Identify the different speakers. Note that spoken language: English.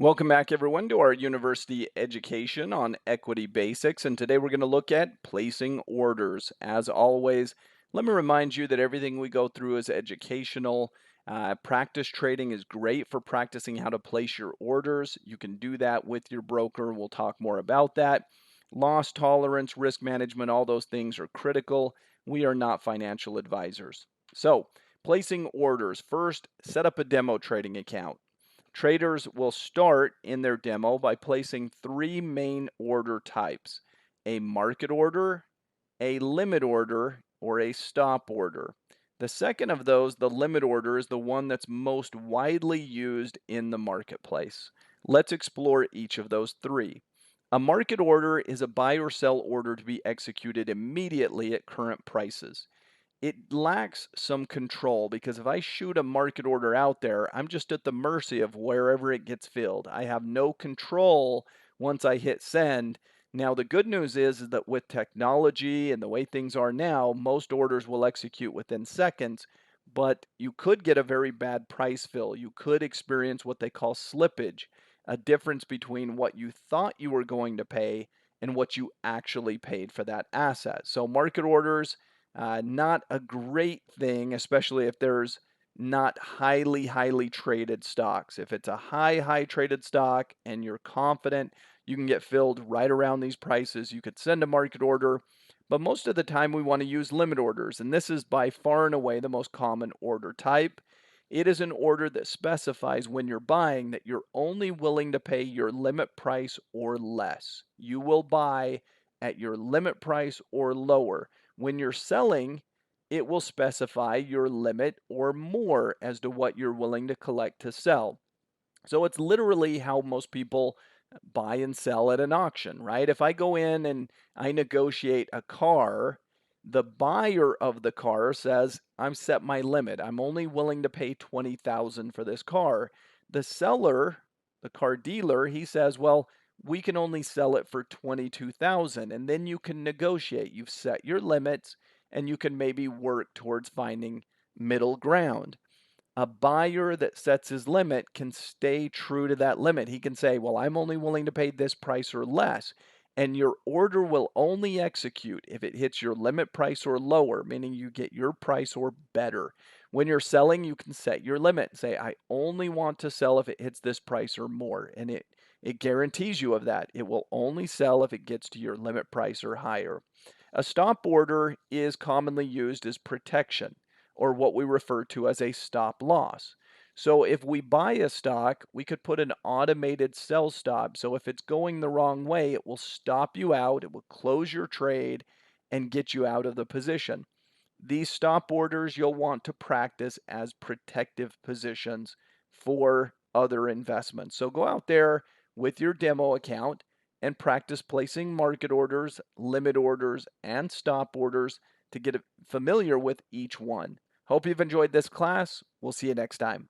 Speaker 1: Welcome back, everyone, to our university education on equity basics. And today we're going to look at placing orders. As always, let me remind you that everything we go through is educational. Practice trading is great for practicing how to place your orders. You can do that with your broker. We'll talk more about that. Loss tolerance, risk management, all those things are critical. We are not financial advisors. So, placing orders. First, set up a demo trading account. Traders will start in their demo by placing three main order types: a market order, a limit order, or a stop order. The second of those, the limit order, is the one that's most widely used in the marketplace. Let's explore each of those three. A market order is a buy or sell order to be executed immediately at current prices. It lacks some control because if I shoot a market order out there, I'm just at the mercy of wherever it gets filled. I have no control once I hit send. Now, the good news is that with technology and the way things are now, most orders will execute within seconds, but you could get a very bad price fill. You could experience what they call slippage, a difference between what you thought you were going to pay and what you actually paid for that asset. So, market orders, not a great thing, especially if there's not highly traded stocks. If it's a high traded stock and you're confident you can get filled right around these prices, you could send a market order. But most of the time, we want to use limit orders, and this is by far and away the most common order type. It is an order that specifies when you're buying that you're only willing to pay your limit price or less. You will buy at your limit price or lower. When you're selling, it will specify your limit or more as to what you're willing to collect to sell. So it's literally how most people buy and sell at an auction, right? If I go in and I negotiate a car, the buyer of the car says, "I'm set my limit. I'm only willing to pay 20,000 for this car." The seller, the car dealer, he says, "Well, we can only sell it for 22,000." And then you can negotiate. You've set your limits and you can maybe work towards finding middle ground. A buyer that sets his limit can stay true to that limit. He can say, "Well, I'm only willing to pay this price or less." And your order will only execute if it hits your limit price or lower, meaning you get your price or better. When you're selling, you can set your limit and say, "I only want to sell if it hits this price or more." And it guarantees you of that. It will only sell if it gets to your limit price or higher. A stop order is commonly used as protection, or what we refer to as a stop loss. So if we buy a stock, we could put an automated sell stop. So if it's going the wrong way, it will stop you out, it will close your trade and get you out of the position. These stop orders you'll want to practice as protective positions for other investments. So go out there with your demo account and practice placing market orders, limit orders, and stop orders to get familiar with each one. Hope you've enjoyed this class. We'll see you next time.